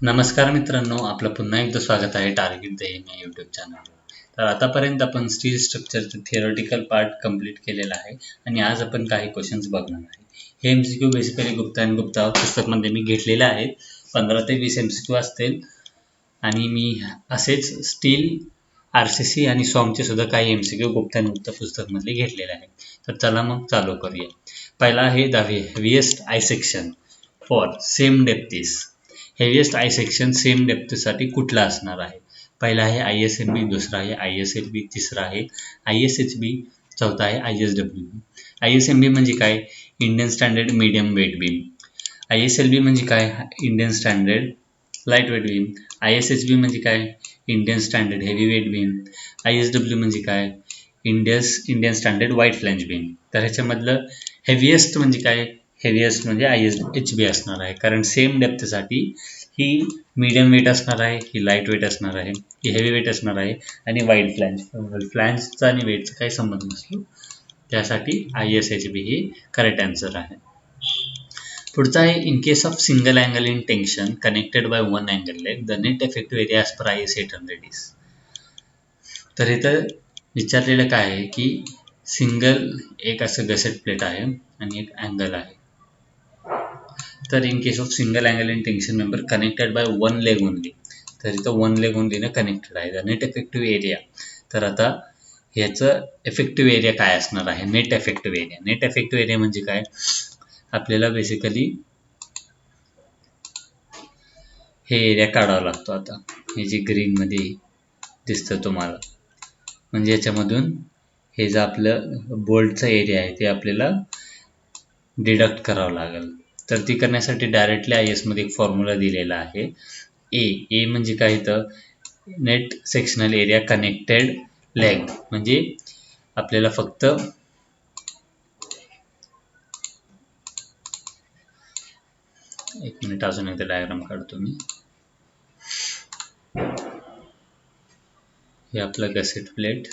नमस्कार मित्रांनो, आपलं पुन्हा एकदा स्वागत आहे टार्गेट द एम या यूट्यूब चॅनलवर. तर आतापर्यंत आपण स्टील स्ट्रक्चरचं थिअरॉटिकल पार्ट कंप्लीट केलेला आहे आणि आज आपण काही क्वेश्चन्स बघणार आहे. हे MCQ basically Gupta and Gupta पुस्तकमध्ये मी घेतलेले आहेत. 15 ते 20 MCQ असतील आणि मी असेच स्टील RCC आणि सॉंगचे सुद्धा काही MCQ गुप्ता अँड गुप्ता पुस्तकमधले घेतलेले आहेत. तर चला मग चालू करूया. पहिला आहे the heaviest I section for same depths. Heaviest I section same डेप्थसाठी कुठला असणार आहे? पहिला आहे ISMB, दुसरा आहे ISLB, तिसरा आहे ISHB, चौथा आहे ISWB. ISMB म्हणजे काय? Indian standard medium weight beam. ISLB म्हणजे काय? Indian standard light weight beam. ISHB म्हणजे काय? Indian standard heavy weight beam. ISW म्हणजे काय? Indian standard wide flange beam. तर ह्याच्यामधलं हेविएस्ट म्हणजे काय? हेविएस्ट म्हणजे ISHB असणार आहे, कारण सेम डेप्थसाठी ही मीडियम वेट असणार आहे, ही लाईट वेट असणार आहे, ही हेवी वेट असणार आहे आणि वाईड फ्लॅंजचा आणि वेटचा काही संबंध नसतो, त्यासाठी ISHB ही करेक्ट आन्सर आहे. पुढचा आहे in case of single angle in tension connected by one angle leg the net effective area as per IS 800 is. तर इथं विचारलेलं काय आहे की सिंगल एक असं गसेट प्लेट आहे आणि एक अँगल आहे. तर in case of single angle in tension member connected by one leg only, तर इथं वन लेग ओनलीनं कनेक्टेड आहे. द नेट इफेक्टिव्ह एरिया, तर आता ह्याचं इफेक्टिव्ह एरिया काय असणार आहे? Net effective area. Net effective area म्हणजे काय? आपल्याला बेसिकली हे एरिया काढावा लागतो. आता हे जे ग्रीनमध्ये दिसतं तुम्हाला, म्हणजे याच्यामधून हे जे आपलं बोल्टचा एरिया आहे ते आपल्याला डिडक्ट करावं लागेल. तर ती करण्यासाठी डायरेक्टली IS मध्ये एक फॉर्म्युला दिलेला आहे. ए म्हणजे काय? तर net sectional area connected leg, म्हणजे आपल्याला फक्त एक मिनिट अजून एकदा डायग्राम काढतो मी. हे आपलं गसेट प्लेट,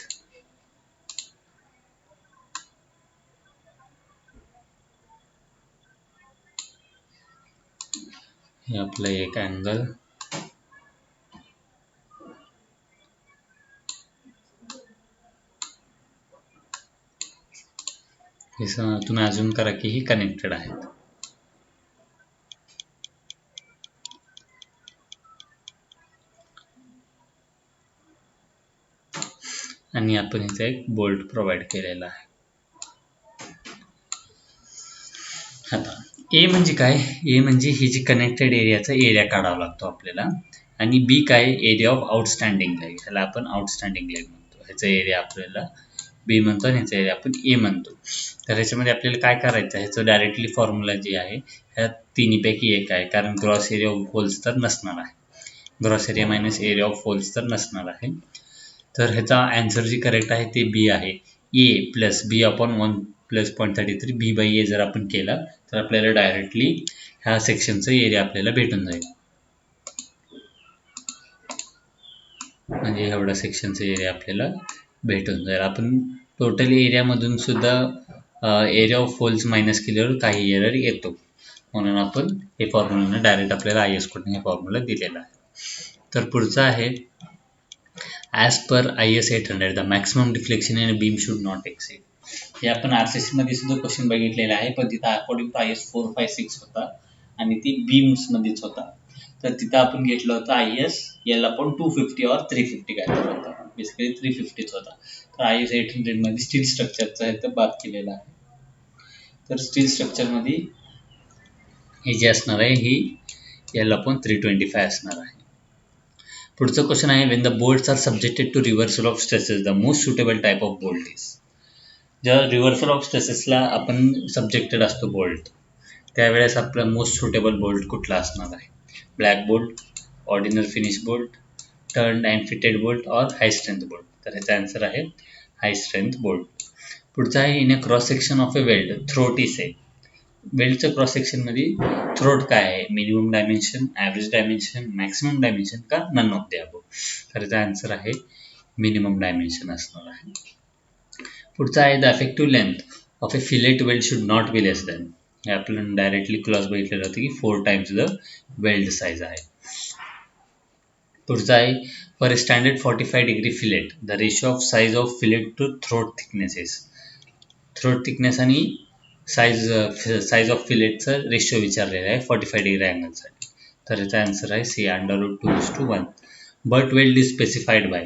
हे आपलं एक अँगल, हे तुम्ही अजून करा की ही कनेक्टेड आहेत. आणि आपण इथे एक बोल्ट प्रोव्हाइड केलेला आहे. आता ए म्हणजे काय? ए म्हणजे ही जी कनेक्टेड एरियाचा एरिया काढावा लागतो आपल्याला. आणि बी काय? एरिया ऑफ आउटस्टँडिंग लेग, ह्याला आपण आउटस्टँडिंग लेग म्हणतो. ह्याचा एरिया आपल्याला बी म्हणतो आणि ह्याचा एरिया आपण ए म्हणतो. तर ह्याच्यामध्ये आपल्याला काय करायचं आहे? ह्याचं डायरेक्टली फॉर्म्युला जी आहे ह्या तिन्हीपैकी एक आहे, कारण ग्रॉस एरिया ऑफ होल्स तर नसणार आहे. Gross area minus area of holes तर नसणार आहे. तर ह्याचा आन्सर जी करेक्ट आहे ते बी आहे. ए प्लस बी अपॉन 1 प्लस 0.33 बी बाय ए जर आपण केला तर आपल्याला डायरेक्टली ह्या सेक्शनचं एरिया आपल्याला भेटून जाईल. म्हणजे एवढा सेक्शनचा एरिया आपल्याला भेटून जाईल. आपण टोटल एरियामधून सुद्धा एरिया ऑफ होल्स मायनस केल्यावर काही एरर येतो, म्हणून आपण हे फॉर्म्युला डायरेक्ट आपल्याला IS कडून हे फॉर्म्युला दिलेला आहे. तर पुढचा आहे as per IS 800 the maximum deflection in beam should not exceed. हे आपण RCC मध्ये सुद्धा क्वेश्चन बघितलेला आहे, पण तिथं अकॉर्डिंग टू IS 456 होता आणि ती बीम्समध्येच होता. तर तिथं आपण घेतलं होतं IS याला पण 250 और 350 काय तर होता, बेसिकली 350च होता. तर IS 800 मध्ये स्टील स्ट्रक्चरचा इथं बात केलेला आहे. तर स्टील स्ट्रक्चरमध्ये हे जे असणार आहे ही याला पण 325 असणार आहे. पुढचं क्वेश्चन आहे when the bolts are subjected to reversal of stresses the most suitable type of bolt is. जेव्हा रिव्हर्सल ऑफ स्ट्रेसेसला आपण सब्जेक्टेड असतो बोल्ट, त्यावेळेस आपला मोस्ट सुटेबल बोल्ट कुठला असणार आहे? Black bolt, ordinal finish bolt, turn and fitted bolt और हाय स्ट्रेंथ बोल्ट. तर ह्याचा आन्सर आहे हाय स्ट्रेंथ बोल्ट. पुढचा आहे in a cross section of a weld throat is a. वेल्डच्या क्रॉस सेक्शनमध्ये थ्रोट काय आहे? Minimum dimension, average dimension, maximum dimension का नन ऑफ द अबोव. तर याचा आन्सर आहे मिनिमम डायमेन्शन असणार आहे. पुढचा आहे the effective length of A fillet weld should not be less than. हे आपण डायरेक्टली क्लॉज बघितलेलं होतं की 4 टाइम्स द वेल्ड साईज आहे. पुढचा आहे for standard 45 degree fillet the ratio of size of fillet to throat thicknesses. Throat thickness आणि size of फिलेटचं रेशो विचारलेला आहे 45 डिग्री अँगलसाठी. तर याचा आन्सर आहे C √2:1. But weld is specified by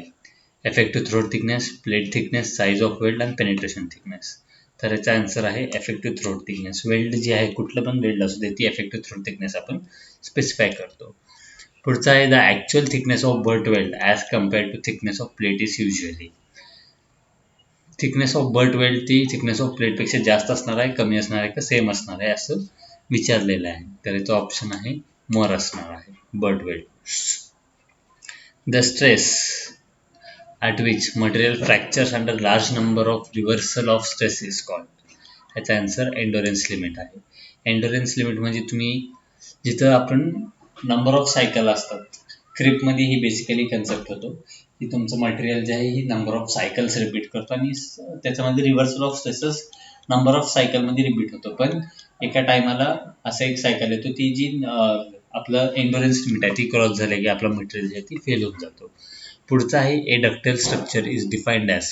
effective throat thickness, plate thickness, size of weld आणि penetration thickness. तर याचा आन्सर आहे इफेक्टिव्ह थ्रोट थिकनेस. वेल्ड जी आहे कुठलं पण वेल्ड असू दे ती इफेक्टिव्ह थ्रोट थिकनेस आपण स्पेसिफाय करतो. पुढचा आहे the actual thickness of butt weld as compared to thickness of plate is usually. Thickness of butt weld ती थिकनेस ऑफ प्लेटपेक्षा जास्त असणार आहे, कमी असणार आहे का सेम असणार आहे असं विचारलेलं आहे. तर याचा ऑप्शन आहे मोर असणार आहे butt weld. The stress at which material fractures under large number of reversal of stress is called. ह्याचा आन्सर एन्डोरन्स लिमिट आहे. एन्डोरन्स लिमिट म्हणजे तुम्ही जिथं आपण नंबर ऑफ सायकल असतात, क्रिपमध्ये ही बेसिकली कन्सेप्ट होतो की तुमचं मटेरियल जे आहे ही नंबर ऑफ सायकल्स रिपीट करतो आणि त्याच्यामध्ये reversal of stresses number of सायकलमध्ये रिपीट होतो. पण एका टायमाला असं एक सायकल येतो ती जी आपलं एन्डोरन्स लिमिट आहे ती क्रॉस झाली की आपलं मटेरियल जे आहे ती फेल होऊन जातो. पुढचा आहे a ductile structure is defined as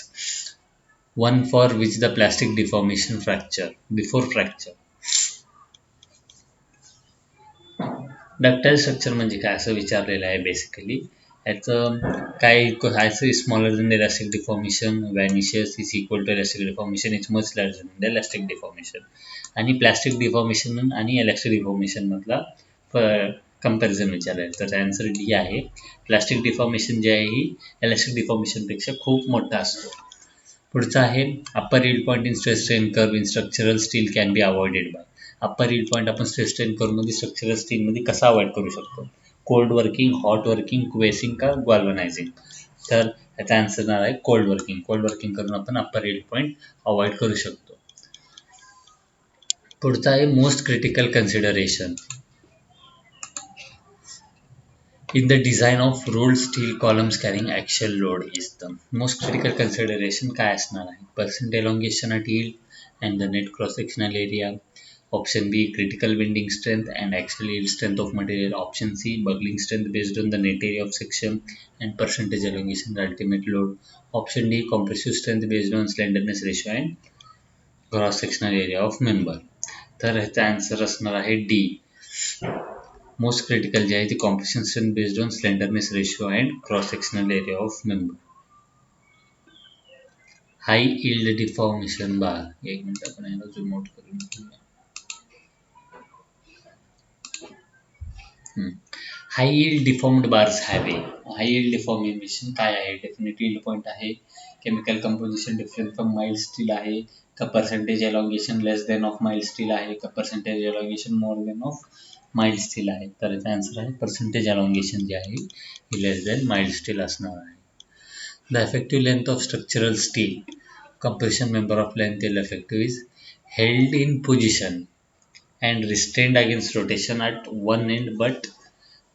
one for which the plastic deformation fracture before fracture. Ductile structure म्हणजे काय असं विचारलेलं आहे बेसिकली. याचं काय ह्याचं smaller than the elastic deformation vanishes is equal to elastic deformation is much larger than the elastic deformation. आणि plastic deformation आणि इलास्टिक डिफॉर्मेशन मधला कंपॅरिझन विचारलं तर आन्सर डी आहे. प्लास्टिक डिफॉर्मेशन जे आहे ही इलास्टिक डिफॉर्मेशनपेक्षा खूप मोठा असतो. पुढचा आहे upper yield point in stress strain curve in structural steel can be avoided by. Upper yield point आपण स्ट्रेस स्ट्रेन कर्वमध्ये स्ट्रक्चरल स्टीलमध्ये कसा अवॉइड करू शकतो? कोल्ड वर्किंग, हॉट वर्किंग, क्वेसिंग का गॅल्व्हनायझिंग. तर याचा आन्सर आहे कोल्ड वर्किंग. कोल्ड वर्किंग करून आपण अप्पर यील्ड पॉईंट अवॉइड करू शकतो. पुढचा आहे most critical consideration in the design of rolled steel columns carrying axial load is the most critical consideration काय असणार आहे? percent elongation at yield and the net cross sectional area. Option B critical bending strength and axial yield strength of material. Option C buckling strength based on the net area of section and percentage elongation the ultimate load. Option D compressive strength based on slenderness ratio and cross sectional area of member. तर ह्याचा answer असणार आहे D. Most critical जे आहे ती compression strength based on slenderness ratio and cross sectional area of member. High yield deformation bar. एक minute आपण याला झूम आउट करून घेऊया. High yield deformed bars have a. High yield deformation काय आहे? डेफिनेट यील्ड पॉईंट आहे, chemical composition different from mild steel आहे का, percentage elongation less than of mild steel आहे का, percentage elongation more than of mild steel आहे. तर याचा आन्सर आहे पर्सेंटेज एलॉंगेशन जे आहे ही लेस देन माइल्ड स्टील असणार आहे. The effective length of structural steel compression member of length L effective is held in position and restrained against rotation at one end but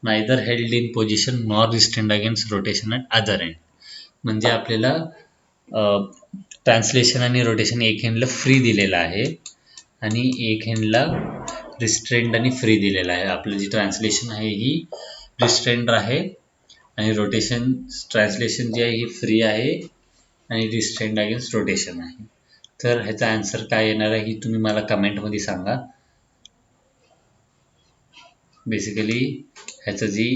neither held in position nor restrained against rotation at other end. म्हणजे आपल्याला translation आणि rotation एक हँडला free दिलेला आहे आणि एक हँडला restrained आणि free दिलेला आहे. आपलं जी ट्रान्सलेशन आहे ही रिस्ट्रेंड आहे आणि रोटेशन ट्रान्सलेशन जी आहे ही फ्री आहे आणि रिस्ट्रेंड अगेन्स्ट रोटेशन आहे. तर ह्याचा आन्सर काय येणार आहे ही तुम्ही मला कमेंटमध्ये सांगा. बेसिकली ह्याचं जी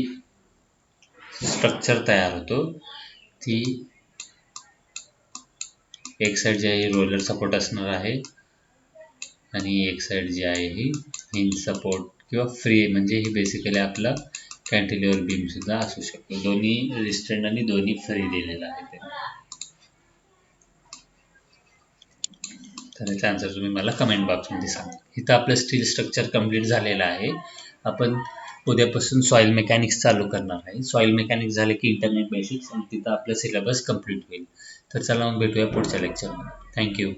स्ट्रक्चर तयार होतो ती एक साईड जी आहे रोलर सपोर्ट असणार आहे आणि एक साईड जी आहे ही हिंज सपोर्ट किंवा फ्री म्हणजे ही बेसिकली आपला कॅन्टिलिव्हर बीम सुद्धा असू शकतो. दोन्ही रिस्ट्रेंड आणि दोन्ही फ्री दिलेला आहे. तर याचा आन्सर तुम्ही मला कमेंट बॉक्समध्ये सांगा. इथं आपलं स्टील स्ट्रक्चर कंप्लीट झालेलं आहे. आपण उद्यापासून सॉईल मेकॅनिक्स चालू करणार आहे. सॉईल मेकॅनिक्स झाले की इंटरनेट बेसिक्स आणि तिथं आपलं सिलेबस कंप्लीट होईल. तर चला मग भेटूया पुढच्या लेक्चरमध्ये. थँक्यू.